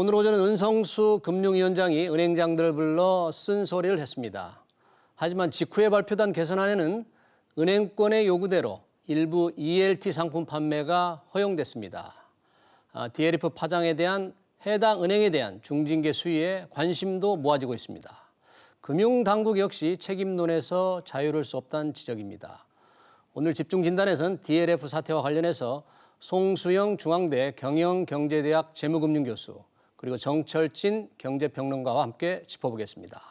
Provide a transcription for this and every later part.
오늘 오전에 은성수 금융위원장이 은행장들을 불러 쓴소리를 했습니다. 하지만 직후에 발표된 개선안에는 은행권의 요구대로 일부 ELT 상품 판매가 허용됐습니다. DLF 파장에 대한 해당 은행에 대한 중징계 수위에 관심도 모아지고 있습니다. 금융당국 역시 책임론에서 자유로울 수 없다는 지적입니다. 오늘 집중진단에서는 DLF 사태와 관련해서 송수영 중앙대 경영경제대학 재무금융교수 그리고 정철진 경제평론가와 함께 짚어보겠습니다.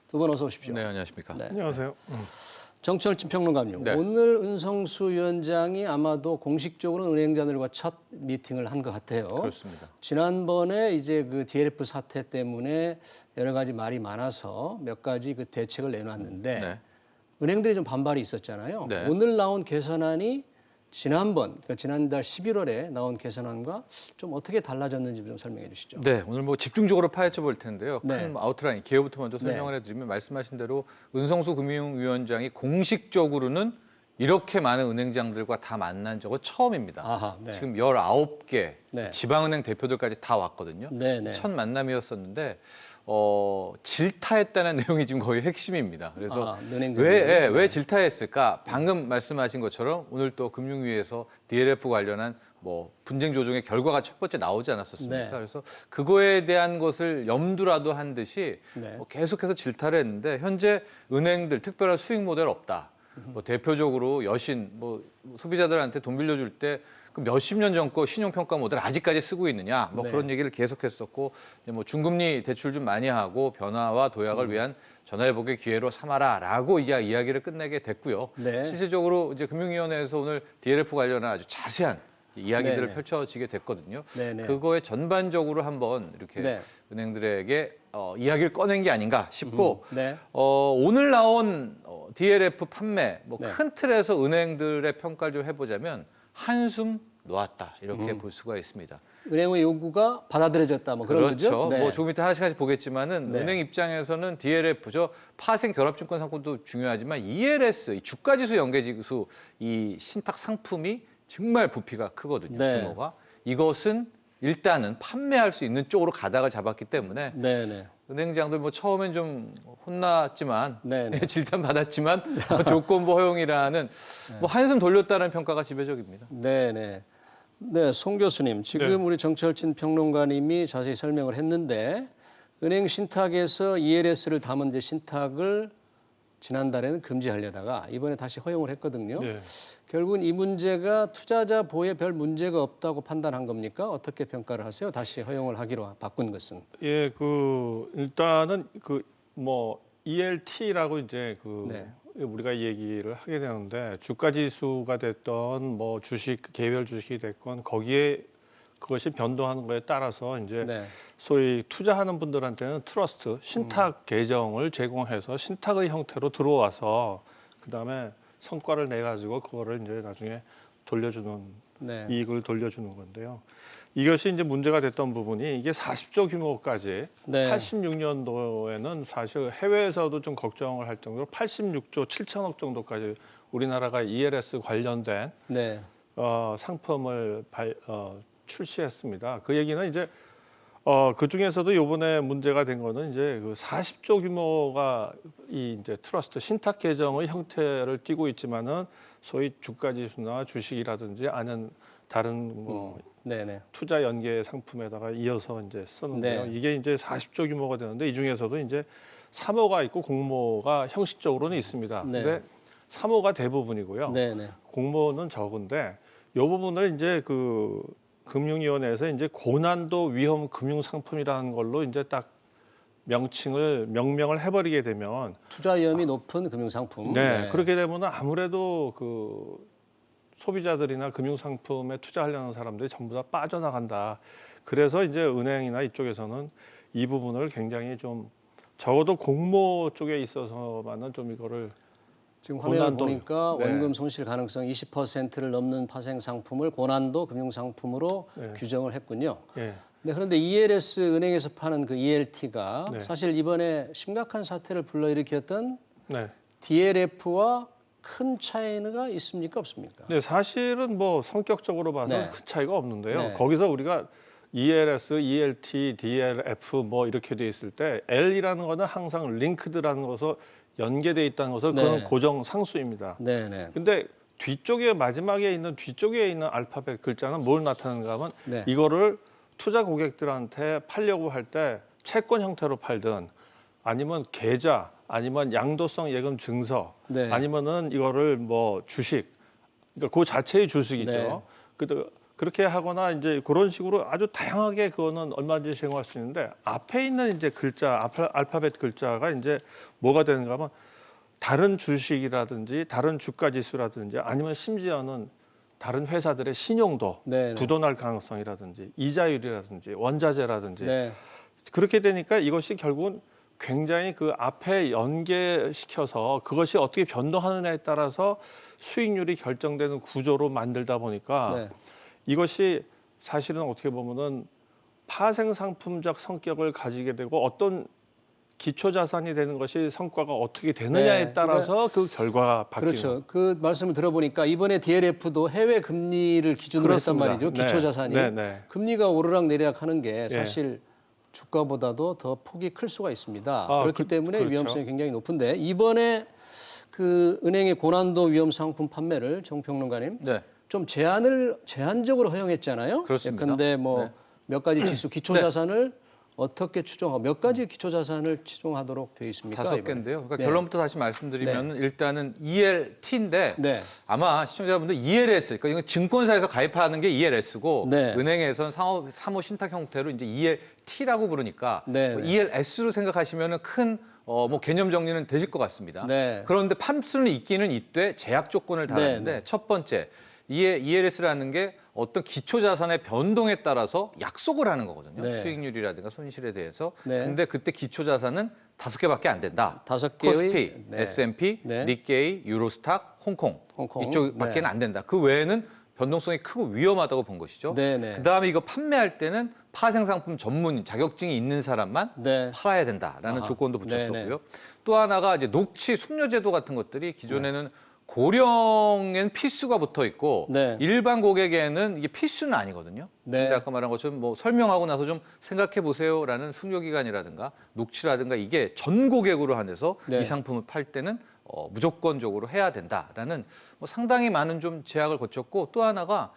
두 분 어서 오십시오. 네, 안녕하십니까. 네. 안녕하세요. 정철진 평론가님, 네. 오늘 은성수 위원장이 아마도 공식적으로 은행자들과 첫 미팅을 한 것 같아요. 그렇습니다. 지난번에 이제 그 DLF 사태 때문에 여러 가지 말이 많아서 몇 가지 그 대책을 내놨는데 네. 은행들이 좀 반발이 있었잖아요. 네. 오늘 나온 개선안이 그러니까 지난달 11월에 나온 개선안과 좀 어떻게 달라졌는지 좀 설명해 주시죠. 네, 오늘 뭐 집중적으로 파헤쳐 볼 텐데요. 네. 큰 아웃라인, 개요부터 먼저 설명을 해드리면 말씀하신 대로 은성수 금융위원장이 공식적으로는 이렇게 많은 은행장들과 다 만난 적은 처음입니다. 아하, 네. 지금 19개 네. 지방은행 대표들까지 다 왔거든요. 네, 네. 첫 만남이었었는데 질타했다는 내용이 지금 거의 핵심입니다. 그래서 은행장들. 왜 질타했을까? 방금 말씀하신 것처럼 오늘 또 금융위에서 DLF 관련한 뭐 분쟁 조정의 결과가 첫 번째 나오지 않았었습니까? 네. 그래서 그거에 대한 것을 염두라도 한 듯이 네. 계속해서 질타를 했는데 현재 은행들 특별한 수익 모델 없다. 뭐 대표적으로 여신 뭐 소비자들한테 돈 빌려줄 때 그 몇십 년 전 거 신용평가 모델 아직까지 쓰고 있느냐 뭐 네. 그런 얘기를 계속했었고 이제 뭐 중금리 대출 좀 많이 하고 변화와 도약을 위한 전화회복의 기회로 삼아라라고 이야기를 끝내게 됐고요. 네. 실질적으로 이제 금융위원회에서 오늘 DLF 관련한 아주 자세한 이야기들을 네네. 펼쳐지게 됐거든요. 네네. 그거에 전반적으로 한번 이렇게 네. 은행들에게 이야기를 꺼낸 게 아닌가 싶고 네. 오늘 나온 DLF 판매 뭐 네. 큰 틀에서 은행들의 평가를 좀 해보자면 한숨 놓았다 이렇게 볼 수가 있습니다. 은행의 요구가 받아들여졌다 뭐 그런 그렇죠. 거죠. 네. 뭐 조금 이따 하나씩 보겠지만은 네. 은행 입장에서는 DLF죠. 파생 결합증권 상품도 중요하지만 ELS, 이 주가지수 연계지수 이 신탁 상품이 정말 부피가 크거든요. 네. 규모가. 이것은 일단은 판매할 수 있는 쪽으로 가닥을 잡았기 때문에 네네. 은행장들 뭐 처음엔 좀 혼났지만 네네. 질탄 받았지만 조건부 허용이라는 뭐 한숨 돌렸다는 평가가 지배적입니다. 네네. 네, 송 교수님, 지금 네. 우리 정철진 평론가님이 자세히 설명을 했는데 은행 신탁에서 ELS를 담은 이제 신탁을 지난달에는 금지하려다가 이번에 다시 허용을 했거든요. 네. 결국은 이 문제가 투자자 보호에 별 문제가 없다고 판단한 겁니까? 어떻게 평가를 하세요? 다시 허용을 하기로 바꾼 것은. 예, 일단은 뭐 ELT라고 이제 네. 우리가 얘기를 하게 되는데 주가 지수가 됐던 뭐 주식 개별 주식이 됐건 거기에 그것이 변동하는 거에 따라서 이제 네. 소위 투자하는 분들한테는 트러스트 신탁 계정을 제공해서 신탁의 형태로 들어와서 그다음에 성과를 내 가지고 그거를 이제 나중에 돌려주는 네. 이익을 돌려주는 건데요. 이것이 이제 문제가 됐던 부분이 이게 40조 규모까지 네. 86년도에는 사실 해외에서도 좀 걱정을 할 정도로 86조 7천억 정도까지 우리나라가 ELS 관련된 네. 상품을 출시했습니다. 그 얘기는 이제 그 중에서도 이번에 문제가 된 거는 이제 그 40조 규모가 이 이제 트러스트 신탁 계정의 형태를 띠고 있지만은 소위 주가 지수나 주식이라든지 아는 다른 뭐 네네. 투자 연계 상품에다가 이어서 이제 썼는데요. 네. 이게 이제 40조 규모가 되는데 이 중에서도 이제 3호가 있고 공모가 형식적으로는 있습니다. 네. 근데 3호가 대부분이고요. 네네. 공모는 적은데 이 부분을 이제 금융위원회에서 이제 고난도 위험 금융 상품이라는 걸로 이제 딱 명명을 해버리게 되면 투자 위험이 높은 금융상품. 네, 그렇게 되면 아무래도 소비자들이나 금융 상품에 투자하려는 사람들이 전부 다 빠져나간다. 그래서 이제 은행이나 이쪽에서는 이 부분을 굉장히 좀 적어도 공모 쪽에 있어서만은 좀 이거를 지금 화면을 고난도- 보니까 네. 원금 손실 가능성 20%를 넘는 파생 상품을 고난도 금융 상품으로 네. 규정을 했군요. 예. 네, 그런데 ELS 은행에서 파는 그 ELT가 네. 사실 이번에 심각한 사태를 불러일으켰던 네. DLF와 큰 차이가 있습니까 없습니까? 네, 사실은 뭐 성격적으로 봐서 네. 큰 차이가 없는데요. 네. 거기서 우리가 ELS, ELT, DLF 뭐 이렇게 돼 있을 때 L이라는 거는 항상 링크드라는 것으로 연계돼 있다는 것을 네. 그건 고정 상수입니다. 네네. 근데 뒤쪽에 마지막에 있는 뒤쪽에 있는 알파벳 글자는 뭘 나타내는가 하면 네. 이거를 투자 고객들한테 팔려고 할 때 채권 형태로 팔든 아니면 계좌 아니면 양도성 예금 증서 네. 아니면은 이거를 뭐 주식 그러니까 그 자체의 주식이죠. 네. 그렇게 하거나 이제 그런 식으로 아주 다양하게 그거는 얼마든지 제공할 수 있는데 앞에 있는 이제 글자 알파벳 글자가 이제 뭐가 되는가 하면 다른 주식이라든지 다른 주가 지수라든지 아니면 심지어는 다른 회사들의 신용도 네. 부도날 가능성이라든지 이자율이라든지 원자재라든지 네. 그렇게 되니까 이것이 결국은 굉장히 그 앞에 연계시켜서 그것이 어떻게 변동하느냐에 따라서 수익률이 결정되는 구조로 만들다 보니까 네. 이것이 사실은 어떻게 보면은 파생상품적 성격을 가지게 되고 어떤 기초 자산이 되는 것이 성과가 어떻게 되느냐에 네, 따라서 그 결과가 바뀌는 그렇죠. 그 말씀을 들어보니까 이번에 DLF도 해외 금리를 기준으로 그렇습니다. 했단 말이죠. 기초 자산이. 네, 네. 금리가 오르락 내리락 하는 게 사실 주가보다도 더 폭이 클 수가 있습니다. 그렇기 때문에 그렇죠. 위험성이 굉장히 높은데 이번에 그 은행의 고난도 위험 상품 판매를 정평론가님 네. 좀 제한적으로 허용했잖아요. 그렇습니다. 그런데 뭐 네. 몇 가지 지수 기초 자산을 어떻게 추정하고 몇 가지 기초 자산을 추정하도록 되어 있습니까? 5개인데요. 그러니까 네. 결론부터 다시 말씀드리면 일단은 ELT인데 네. 아마 시청자분들 ELS, 그러니까 이건 증권사에서 가입하는 게 ELS고 네. 은행에서는 사모 신탁 형태로 이제 ELT라고 부르니까 네, 뭐 네. ELS로 생각하시면은 큰 뭐 개념 정리는 되실 것 같습니다. 네. 그런데 판수는 있기는 있되 제약 조건을 달았는데 네, 네. 첫 번째 ELS라는 게 어떤 기초 자산의 변동에 따라서 약속을 하는 거거든요. 네. 수익률이라든가 손실에 대해서. 네. 근데 그때 기초 자산은 5개밖에 안 된다. 5개의 코스피, 네. S&P, 네. 니케이, 유로스탁, 홍콩. 홍콩. 이쪽밖에 네. 안 된다. 그 외에는 변동성이 크고 위험하다고 본 것이죠. 네, 네. 그다음에 이거 판매할 때는 파생상품 전문 자격증이 있는 사람만 네. 팔아야 된다라는 아하. 조건도 네, 붙였었고요. 네. 또 하나가 이제 녹취 숙려 제도 같은 것들이 기존에는 고령엔 필수가 붙어 있고 네. 일반 고객에는 이게 필수는 아니거든요. 네. 근데 아까 말한 것처럼 뭐 설명하고 나서 좀 생각해 보세요라는 숙려 기간이라든가 녹취라든가 이게 전 고객으로 한해서 네. 이 상품을 팔 때는 무조건적으로 해야 된다라는 뭐 상당히 많은 좀 제약을 거쳤고 또 하나가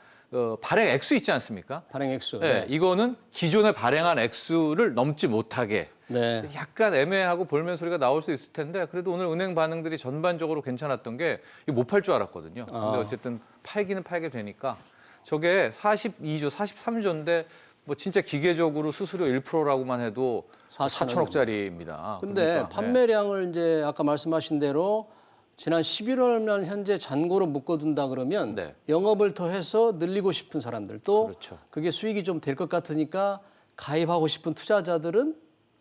발행 액수 있지 않습니까? 발행 액수. 네, 이거는 기존에 발행한 액수를 넘지 못하게 네. 약간 애매하고 볼멘 소리가 나올 수 있을 텐데 그래도 오늘 은행 반응들이 전반적으로 괜찮았던 게 이거 못 팔 줄 알았거든요. 근데 어쨌든 팔기는 팔게 되니까 저게 42조, 43조인데 뭐 진짜 기계적으로 수수료 1%라고만 해도 4천억짜리입니다. 근데 그러니까, 판매량을 이제 아까 말씀하신 대로 지난 11월만 현재 잔고로 묶어둔다 그러면 네. 영업을 더 해서 늘리고 싶은 사람들 또 그렇죠. 그게 수익이 좀 될 것 같으니까 가입하고 싶은 투자자들은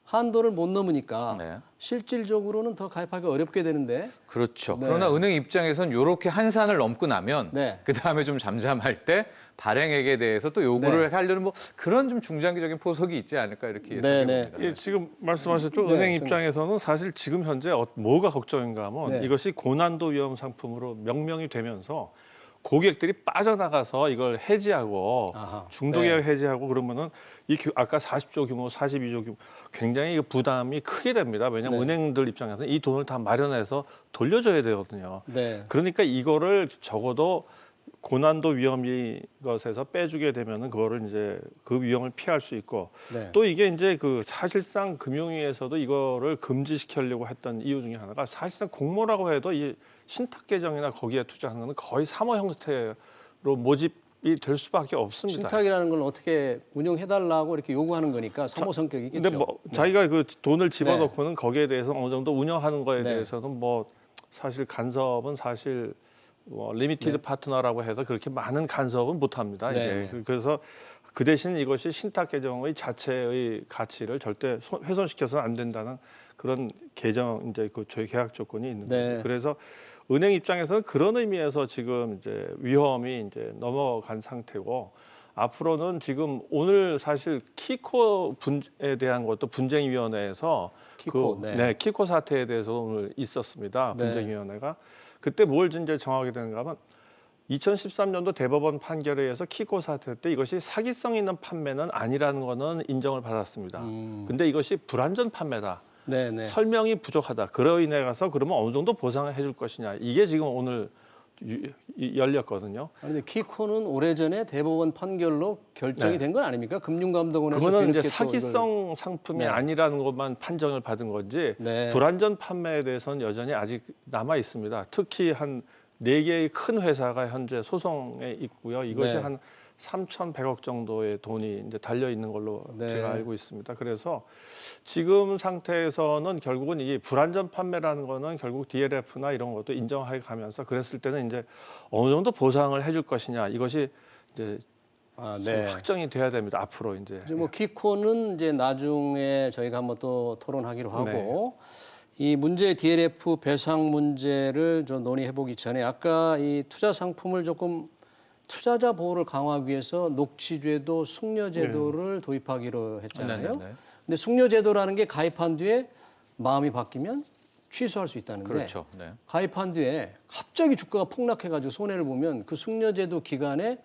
한도를 못 넘으니까 네. 실질적으로는 더 가입하기 어렵게 되는데 그렇죠. 네. 그러나 은행 입장에선 이렇게 한산을 넘고 나면 네. 그다음에 좀 잠잠할 때 발행액에 대해서 또 요구를 하려는 뭐 그런 좀 중장기적인 포석이 있지 않을까 이렇게 네, 예상해 네. 봅니다. 예, 지금 말씀하셨죠. 네, 은행 좀- 입장에서는 사실 지금 현재 뭐가 걱정인가 하면 네. 이것이 고난도 위험 상품으로 명명이 되면서 고객들이 빠져나가서 이걸 해지하고 아하, 중도계약 해지하고 그러면은 아까 40조 규모, 42조 규모 굉장히 부담이 크게 됩니다. 왜냐하면 네. 은행들 입장에서는 이 돈을 다 마련해서 돌려줘야 되거든요. 네. 그러니까 이거를 적어도 고난도 위험이 것에서 빼주게 되면은 그거를 이제 그 위험을 피할 수 있고 네. 또 이게 이제 그 사실상 금융위에서도 이거를 금지시키려고 했던 이유 중에 하나가 사실상 공모라고 해도 이 신탁 계정이나 거기에 투자하는 거는 거의 사모 형태로 모집이 될 수밖에 없습니다. 신탁이라는 건 어떻게 운영해달라고 이렇게 요구하는 거니까 사모 성격이겠죠. 근데 뭐 네. 자기가 그 돈을 집어넣고는 거기에 대해서 어느 정도 운영하는 거에 네. 대해서는 뭐 사실 간섭은 사실 뭐 리미티드 파트너라고 해서 그렇게 많은 간섭은 못합니다. 네. 이제 그래서 그 대신 이것이 신탁 계정의 자체의 가치를 절대 훼손시켜서는 안 된다는 그런 계정 이제 그 저희 계약 조건이 있는 네. 거죠. 그래서 은행 입장에서는 그런 의미에서 지금 이제 위험이 이제 넘어간 상태고 앞으로는 지금 오늘 사실 키코 분에 대한 것도 분쟁위원회에서 키코, 네. 키코 사태에 대해서 오늘 있었습니다. 네. 분쟁위원회가 그때 뭘 이제 정하게 되는가 하면 2013년도 대법원 판결에 의해서 키코 사태 때 이것이 사기성 있는 판매는 아니라는 거는 인정을 받았습니다. 근데 이것이 불완전 판매다. 네네. 설명이 부족하다. 그로 인해 가서 그러면 어느 정도 보상을 해줄 것이냐. 이게 지금 오늘 열렸거든요. 아니, 근데 키코는 오래전에 대법원 판결로 결정이 네. 된 건 아닙니까? 금융감독원에서 그거는 이제 뒤늦게 또 사기성 상품이 네. 아니라는 것만 판정을 받은 건지 네. 불완전 판매에 대해서는 여전히 아직 남아 있습니다. 특히 한 4개의 큰 회사가 현재 소송에 있고요. 이것이 네. 한 3,100억 정도의 돈이 이제 달려 있는 걸로 네. 제가 알고 있습니다. 그래서 지금 상태에서는 결국은 이 불완전 판매라는 거는 결국 DLF나 이런 것도 인정하게 가면서 그랬을 때는 이제 어느 정도 보상을 해줄 것이냐 이것이 이제 네. 확정이 돼야 됩니다. 앞으로 이제. 이제 뭐 키코는 이제 나중에 저희가 한번 또 토론하기로 하고 이 문제의 DLF 배상 문제를 좀 논의해 보기 전에 아까 이 투자 상품을 조금 투자자 보호를 강화하기 위해서 녹취제도, 숙려제도를 도입하기로 했잖아요. 네, 네, 네. 근데 숙려제도라는 게 가입한 뒤에 마음이 바뀌면 취소할 수 있다는데 그렇죠. 네. 가입한 뒤에 갑자기 주가가 폭락해가지고 손해를 보면 그 숙려제도 기간에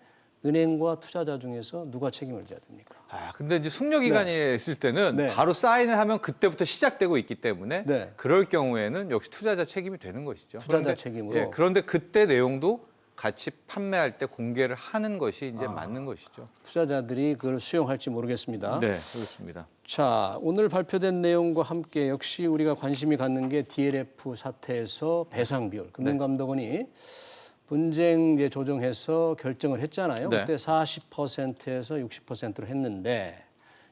은행과 투자자 중에서 누가 책임을 져야 됩니까? 근데 이제 숙려 기간이 있을 때는 네. 바로 사인을 하면 그때부터 시작되고 있기 때문에 네. 그럴 경우에는 역시 투자자 책임이 되는 것이죠. 투자자 책임으로. 예, 그런데 그때 내용도 같이 판매할 때 공개를 하는 것이 이제 맞는 것이죠. 투자자들이 그걸 수용할지 모르겠습니다. 네, 그렇습니다. 자, 오늘 발표된 내용과 함께 역시 우리가 관심이 갖는 게 DLF 사태에서 배상 비율. 금융감독원이 분쟁 이제 조정해서 결정을 했잖아요. 네. 그때 40%에서 60%로 했는데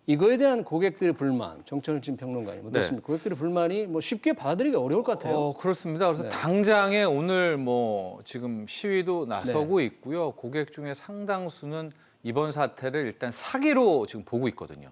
이거에 대한 고객들의 불만, 정철진 평론가님 어떻습니까? 고객들의 불만이 뭐 쉽게 받아들이기 어려울 것 같아요. 그렇습니다. 그래서 당장에 오늘 뭐 지금 시위도 나서고 있고요. 고객 중에 상당수는 이번 사태를 일단 사기로 지금 보고 있거든요.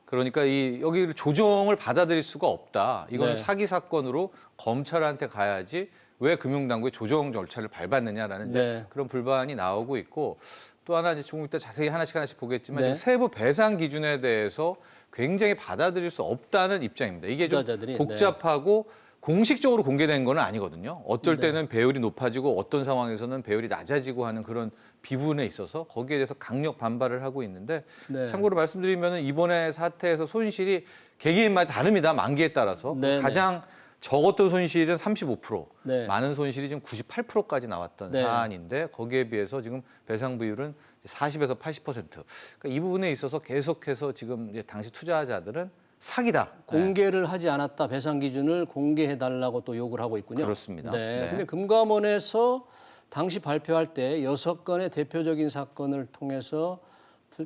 그러니까 여기 조정을 받아들일 수가 없다. 이거는 네. 사기 사건으로 검찰한테 가야지 왜 금융당국의 조정 절차를 밟았느냐라는 이제 네. 그런 불만이 나오고 있고 또 하나 이제 조금 이따 자세히 하나씩 보겠지만 네. 지금 세부 배상 기준에 대해서 굉장히 받아들일 수 없다는 입장입니다. 이게 좀 투자자들이, 복잡하고 공식적으로 공개된 건 아니거든요. 어떨 때는 배율이 높아지고 어떤 상황에서는 배율이 낮아지고 하는 그런 비분에 있어서 거기에 대해서 강력 반발을 하고 있는데 네. 참고로 말씀드리면 이번에 사태에서 손실이 개개인마다 다릅니다. 만기에 따라서 네, 가장 적었던 손실은 35%, 네. 많은 손실이 지금 98%까지 나왔던 네. 사안인데 거기에 비해서 지금 배상 비율은 40에서 80%. 그러니까 이 부분에 있어서 계속해서 지금 이제 당시 투자자들은 사기다. 공개를 하지 않았다. 배상 기준을 공개해 달라고 또 요구를 하고 있군요. 그렇습니다. 네. 네. 근데 금감원에서 당시 발표할 때 6건의 대표적인 사건을 통해서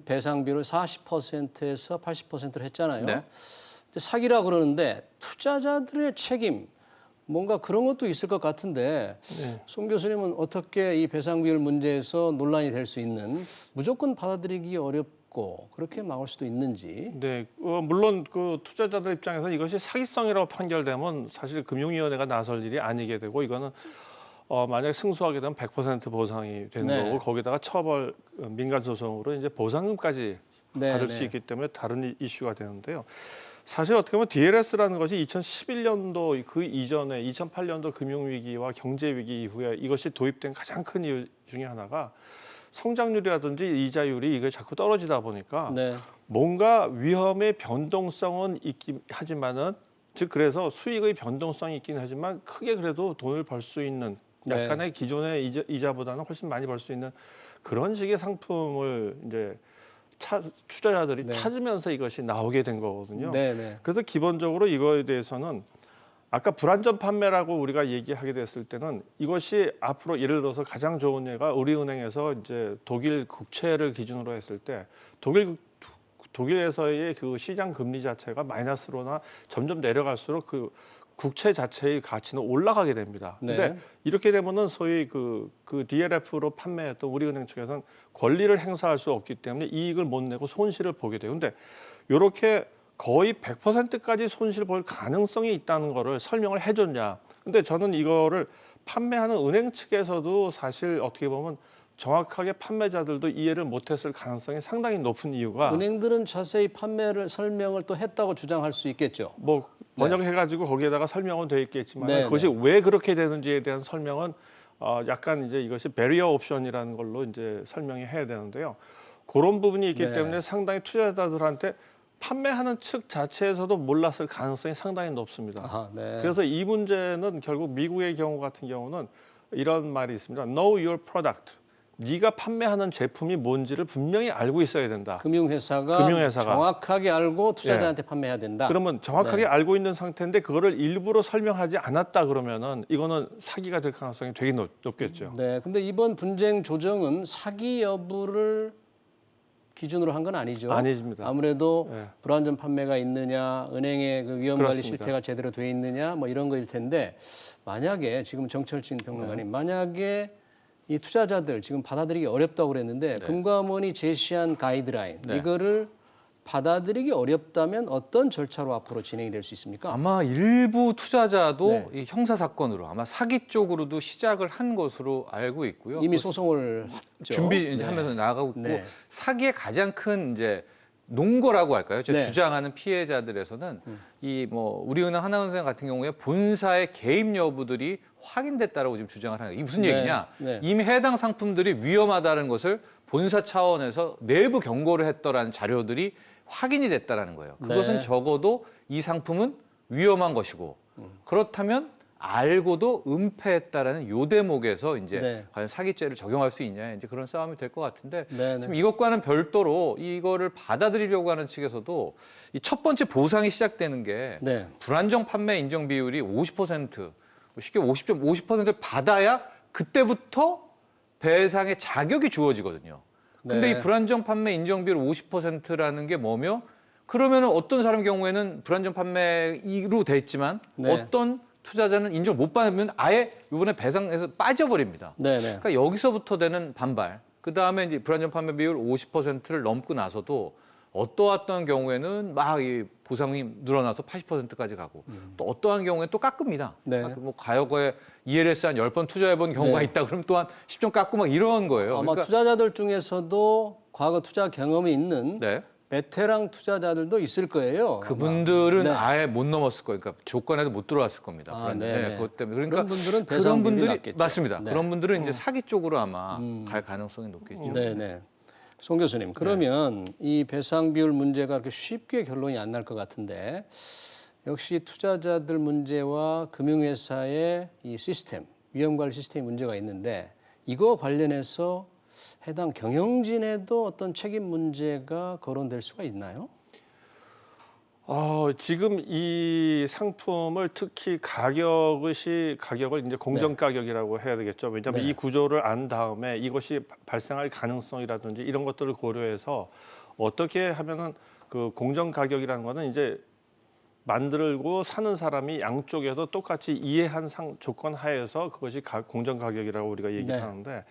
배상비를 40%에서 80%를 했잖아요. 네. 사기라 그러는데 투자자들의 책임 뭔가 그런 것도 있을 것 같은데 송 교수님은 어떻게 이 배상비율 문제에서 논란이 될 수 있는 무조건 받아들이기 어렵고 그렇게 막을 수도 있는지. 네, 물론 그 투자자들 입장에서 이것이 사기성이라고 판결되면 사실 금융위원회가 나설 일이 아니게 되고 이거는 만약에 승소하게 되면 100% 보상이 되는 네. 거고 거기다가 처벌 민간 소송으로 이제 보상금까지 네, 받을 네. 수 있기 때문에 다른 이슈가 되는데요. 사실 어떻게 보면 DLS라는 것이 2011년도 그 이전에 2008년도 금융위기와 경제위기 이후에 이것이 도입된 가장 큰 이유 중에 하나가 성장률이라든지 이자율이 이게 자꾸 떨어지다 보니까 네. 뭔가 위험의 변동성은 있긴 하지만은 즉 그래서 수익의 변동성이 있긴 하지만 크게 그래도 돈을 벌 수 있는 약간의 기존의 이자보다는 훨씬 많이 벌 수 있는 그런 식의 상품을 이제 투자자들이 찾으면서 이것이 나오게 된 거거든요. 네, 네. 그래서 기본적으로 이거에 대해서는 아까 불안전 판매라고 우리가 얘기하게 됐을 때는 이것이 앞으로 예를 들어서 가장 좋은 예가 우리은행에서 이제 독일 국채를 기준으로 했을 때 독일에서의 그 시장 금리 자체가 마이너스로나 점점 내려갈수록 그 국채 자체의 가치는 올라가게 됩니다. 근데 네. 이렇게 되면은 소위 그 DLF로 판매했던 우리은행 측에서는 권리를 행사할 수 없기 때문에 이익을 못 내고 손실을 보게 돼요. 근데 이렇게 거의 100%까지 손실 볼 가능성이 있다는 거를 설명을 해줬냐. 근데 저는 이거를 판매하는 은행 측에서도 사실 어떻게 보면 정확하게 판매자들도 이해를 못했을 가능성이 상당히 높은 이유가 은행들은 자세히 설명을 또 했다고 주장할 수 있겠죠. 뭐 번역해가지고 거기에다가 설명은 돼 있겠지만 네, 그것이 왜 그렇게 되는지에 대한 설명은 약간 이제 이것이 베리어 옵션이라는 걸로 이제 설명이 해야 되는데요. 그런 부분이 있기 네. 때문에 상당히 투자자들한테 판매하는 측 자체에서도 몰랐을 가능성이 상당히 높습니다. 아하, 네. 그래서 이 문제는 결국 미국의 경우 같은 경우는 이런 말이 있습니다. Know your product. 네가 판매하는 제품이 뭔지를 분명히 알고 있어야 된다. 금융회사가 정확하게 알고 투자자한테 판매해야 된다. 그러면 정확하게 네. 알고 있는 상태인데 그거를 일부러 설명하지 않았다 그러면은 이거는 사기가 될 가능성이 되게 높겠죠. 네, 근데 이번 분쟁 조정은 사기 여부를 기준으로 한 건 아니죠. 아니십니다. 아무래도 네. 불안전 판매가 있느냐, 은행의 그 위험 관리 그렇습니다. 실태가 제대로 돼 있느냐, 뭐 이런 거일 텐데 만약에 지금 정철진 평론가님 만약에 이 투자자들 지금 받아들이기 어렵다고 그랬는데 금감원이 제시한 가이드라인 이거를 받아들이기 어렵다면 어떤 절차로 앞으로 진행이 될 수 있습니까? 아마 일부 투자자도 네. 이 형사 사건으로 아마 사기 쪽으로도 시작을 한 것으로 알고 있고요. 이미 그 소송을 했죠. 준비 네. 하면서 나가고 있고 네. 사기의 가장 큰 이제 논거라고 할까요? 네. 주장하는 피해자들에서는 이 뭐 우리은행 하나은행 같은 경우에 본사의 개입 여부들이 확인됐다라고 지금 주장을 하는 거예요. 이게 무슨 네. 얘기냐? 네. 이미 해당 상품들이 위험하다는 것을 본사 차원에서 내부 경고를 했더라는 자료들이 확인이 됐다라는 거예요. 그것은 네. 적어도 이 상품은 위험한 것이고 그렇다면 알고도 은폐했다라는 요 대목에서 이제 네. 과연 사기죄를 적용할 수 있냐 이제 그런 싸움이 될 것 같은데 네, 네. 지금 이것과는 별도로 이거를 받아들이려고 하는 측에서도 이 첫 번째 보상이 시작되는 게 네. 불안정 판매 인정 비율이 50% 쉽게 50.50%를 받아야 그때부터 배상의 자격이 주어지거든요. 근데 네. 이 불안정 판매 인정 비율 50%라는 게 뭐며 그러면 어떤 사람 경우에는 불안정 판매로 돼 있지만 네. 어떤 투자자는 인정 못 받으면 아예 이번에 배상에서 빠져버립니다. 네, 네. 그러니까 여기서부터 되는 반발. 그 다음에 이제 불안정 판매 비율 50%를 넘고 나서도 어떠한 경우에는 막 이 보상이 늘어나서 80%까지 가고 또 어떠한 경우에 또 깎습니다. 네. 뭐 과거에 ELS 한 10번 투자해본 경우가 네. 있다 그러면 또한 10점 깎고 막 이런 거예요. 아마 투자자들 중에서도 과거 투자 경험이 있는 네. 베테랑 투자자들도 있을 거예요. 그분들은 네. 아예 못 넘었을 거예요. 그러니까 조건에도 못 들어왔을 겁니다. 아, 불안정. 네네. 그것 때문에 그러니까 그런 분들은 그런 배상률이 분들이 낮겠죠. 맞습니다. 네. 그런 분들은 이제 사기 쪽으로 아마 갈 가능성이 높겠죠. 네, 네. 송 교수님, 그러면 이 배상 비율 문제가 그렇게 쉽게 결론이 안 날 것 같은데 역시 투자자들 문제와 금융회사의 이 시스템, 위험관리 시스템 문제가 있는데 이거 관련해서 해당 경영진에도 어떤 책임 문제가 거론될 수가 있나요? 지금 이 상품을 특히 가격을 이제 공정 가격이라고 해야 되겠죠. 왜냐하면 네. 이 구조를 안 다음에 이것이 발생할 가능성이라든지 이런 것들을 고려해서 어떻게 하면은 그 공정 가격이라는 거는 이제 만들고 사는 사람이 양쪽에서 똑같이 이해한 조건 하에서 그것이 공정 가격이라고 우리가 얘기하는데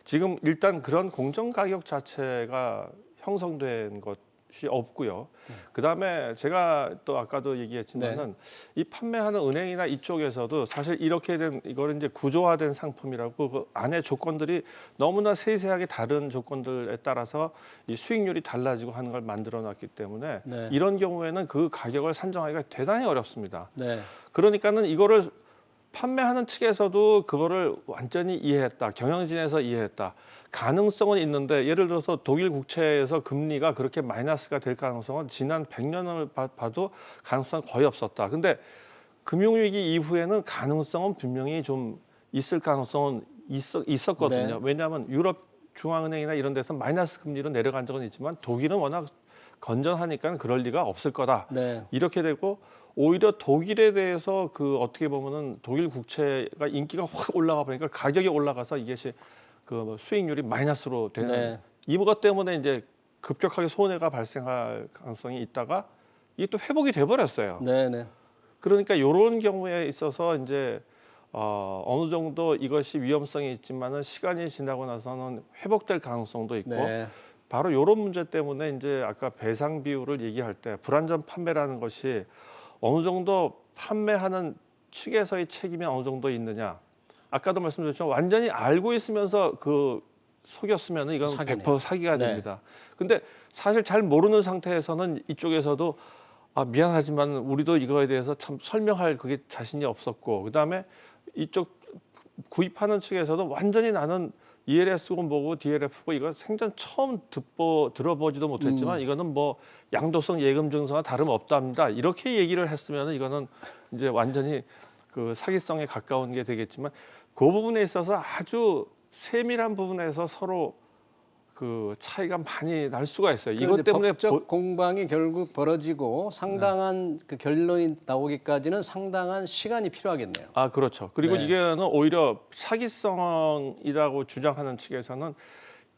지금 일단 그런 공정 가격 자체가 형성된 것이 없고요. 그다음에 제가 또 아까도 얘기했지만은 이 판매하는 은행이나 이쪽에서도 사실 이렇게 된 이거를 이제 구조화된 상품이라고 그 안에 조건들이 너무나 세세하게 다른 조건들에 따라서 이 수익률이 달라지고 하는 걸 만들어 놨기 때문에 네. 이런 경우에는 그 가격을 산정하기가 대단히 어렵습니다. 네. 그러니까는 이거를 판매하는 측에서도 그거를 완전히 이해했다. 경영진에서 이해했다. 가능성은 있는데 예를 들어서 독일 국채에서 금리가 그렇게 마이너스가 될 가능성은 지난 100년을 봐도 가능성은 거의 없었다. 근데 금융위기 이후에는 가능성은 분명히 좀 있을 가능성은 있었거든요. 네. 왜냐하면 유럽 중앙은행이나 이런 데서 마이너스 금리로 내려간 적은 있지만 독일은 워낙 건전하니까 그럴 리가 없을 거다. 네. 이렇게 되고 오히려 독일에 대해서 그 어떻게 보면은 독일 국채가 인기가 확 올라가 보니까 가격이 올라가서 이것이 그 수익률이 마이너스로 되는 네. 이것 때문에 이제 급격하게 손해가 발생할 가능성이 있다가 이게 또 회복이 돼 버렸어요. 네, 네. 그러니까 이런 경우에 있어서 이제 어느 정도 이것이 위험성이 있지만은 시간이 지나고 나서는 회복될 가능성도 있고 네. 바로 이런 문제 때문에 이제 아까 배상 비율을 얘기할 때 불안전 판매라는 것이 어느 정도 판매하는 측에서의 책임이 어느 정도 있느냐. 아까도 말씀드렸지만 완전히 알고 있으면서 그 속였으면 이건 사기네요. 100% 사기가 네. 됩니다. 근데 사실 잘 모르는 상태에서는 이쪽에서도 미안하지만 우리도 이거에 대해서 참 설명할 그게 자신이 없었고 그다음에 이쪽 구입하는 측에서도 완전히 나는 ELS고 뭐고 DLF고 이거 생전 처음 들어보지도 못했지만 이거는 뭐 양도성 예금 증서와 다름없답니다. 이렇게 얘기를 했으면 이거는 이제 완전히 그 사기성에 가까운 게 되겠지만 그 부분에 있어서 아주 세밀한 부분에서 서로 그 차이가 많이 날 수가 있어요. 이것 때문에 법적 공방이 결국 벌어지고 상당한 그 결론이 나오기까지는 상당한 시간이 필요하겠네요. 아 그렇죠. 그리고 네. 이게는 오히려 사기성이라고 주장하는 측에서는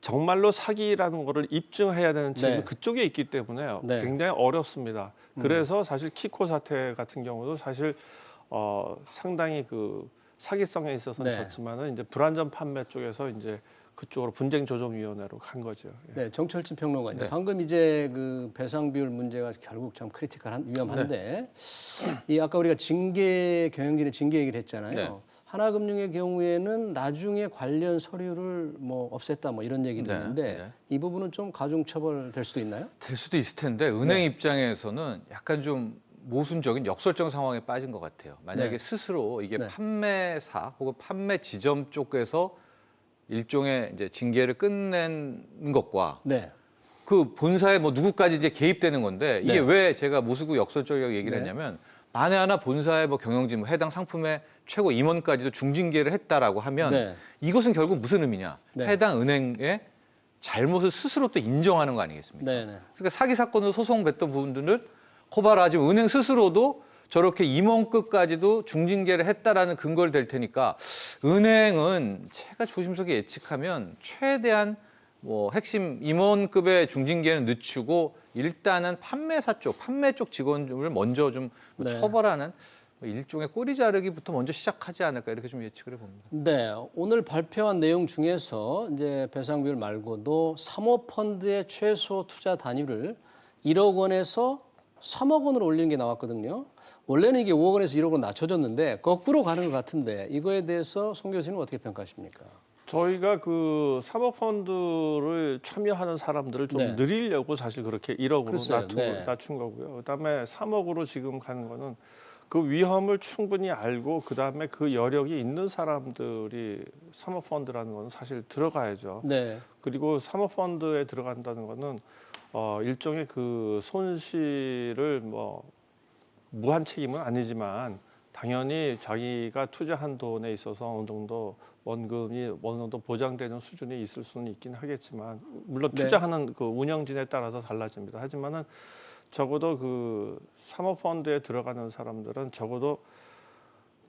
정말로 사기라는 거를 입증해야 되는 책이 네. 그쪽에 있기 때문에 네. 굉장히 어렵습니다. 그래서 사실 키코 사태 같은 경우도 사실 상당히 그 사기성에 있어서는 네. 좋지만은 이제 불안전 판매 쪽에서 이제 그쪽으로 분쟁 조정위원회로 간 거죠. 예. 네, 정철진 평론가님. 네. 방금 이제 그 배상 비율 문제가 결국 참 위험한데 이 아까 우리가 징계 경영진의 징계 얘기를 했잖아요. 네. 하나금융의 경우에는 나중에 관련 서류를 뭐 없앴다 뭐 이런 얘기도 네, 있는데 네. 이 부분은 좀 가중처벌 될 수도 있나요? 될 수도 있을 텐데 은행 입장에서는 약간 좀 모순적인 역설적 상황에 빠진 것 같아요. 만약에 네. 스스로 이게 네. 판매사 혹은 판매 지점 쪽에서 일종의 이제 징계를 끝낸 것과 네. 그 본사에 뭐 누구까지 이제 개입되는 건데 이게 네. 왜 제가 무수고 역설적이라고 얘기를 네. 했냐면 만에 하나 본사의 뭐 경영진 뭐 해당 상품의 최고 임원까지도 중징계를 했다라고 하면 네. 이것은 결국 무슨 의미냐? 네. 해당 은행의 잘못을 스스로 또 인정하는 거 아니겠습니까? 네, 네. 그러니까 사기 사건으로 소송했던 부분들을 고발하지만 은행 스스로도 저렇게 임원급까지도 중징계를 했다라는 근거를 댈 테니까 은행은 제가 조심스럽게 예측하면 최대한 뭐 핵심 임원급의 중징계는 늦추고 일단은 판매사 쪽, 판매 쪽 직원을 먼저 좀 네. 처벌하는 일종의 꼬리 자르기부터 먼저 시작하지 않을까 이렇게 좀 예측을 해봅니다. 네, 오늘 발표한 내용 중에서 이제 배상 비율 말고도 사모펀드의 최소 투자 단위를 1억 원에서 3억 원으로 올리는 게 나왔거든요. 원래는 이게 5억 원에서 1억 원 낮춰졌는데 거꾸로 가는 것 같은데 이거에 대해서 송 교수님 어떻게 평가하십니까? 저희가 그 사모펀드를 참여하는 사람들을 좀 네. 늘리려고 사실 그렇게 1억으로 글쎄요, 네. 낮춘 거고요. 그다음에 3억으로 지금 가는 거는 그 위험을 충분히 알고 그다음에 그 여력이 있는 사람들이 사모펀드라는 거는 사실 들어가야죠. 네, 그리고 사모펀드에 들어간다는 거는 일종의 그 손실을 뭐 무한 책임은 아니지만 당연히 자기가 투자한 돈에 있어서 어느 정도 원금이 어느 정도 보장되는 수준이 있을 수는 있긴 하겠지만 물론 네. 투자하는 그 운영진에 따라서 달라집니다. 하지만은 적어도 그 사모펀드에 들어가는 사람들은 적어도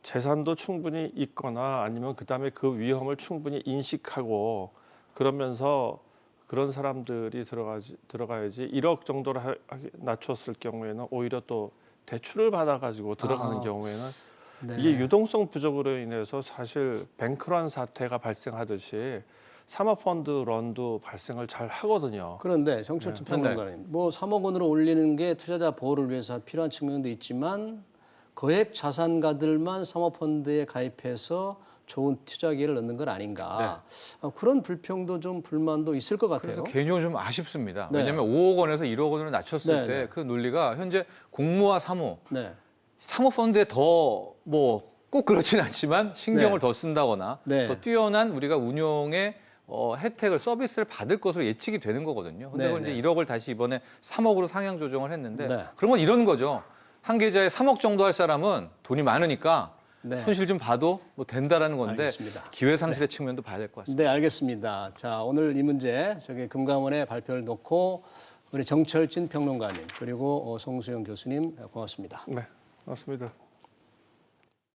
재산도 충분히 있거나 아니면 그다음에 그 위험을 충분히 인식하고 그러면서 그런 사람들이 들어가야지 1억 정도로 낮췄을 경우에는 오히려 또 대출을 받아가지고 들어가는 경우에는 네. 이게 유동성 부족으로 인해서 사실 뱅크런 사태가 발생하듯이 사모펀드 런도 발생을 잘 하거든요. 그런데 정철진 평론가님, 뭐 3억 원으로 올리는 게 투자자 보호를 위해서 필요한 측면도 있지만 거액 자산가들만 사모펀드에 가입해서 좋은 투자 기회를 얻는 건 아닌가. 그런 불평도 좀 불만도 있을 것 같아요. 그래서 개인적으로 좀 아쉽습니다. 네. 왜냐하면 5억 원에서 1억 원으로 낮췄을 네, 때 네. 그 논리가 현재 공모와 사모, 네. 사모펀드에 더 뭐 꼭 그렇진 않지만 신경을 네. 더 쓴다거나 네. 더 뛰어난 우리가 운용의 혜택을 서비스를 받을 것으로 예측이 되는 거거든요. 근데 네, 그걸 네. 이제 1억을 다시 이번에 3억으로 상향 조정을 했는데 네. 그런 건 이런 거죠. 한 계좌에 3억 정도 할 사람은 돈이 많으니까 네. 손실 좀 봐도 뭐 된다라는 건데 알겠습니다. 기회 상실의 측면도 봐야 될 것 같습니다. 네, 알겠습니다. 자, 오늘 이 문제 금감원의 발표를 놓고 우리 정철진 평론가님 그리고 송수영 교수님 고맙습니다. 네, 맞습니다.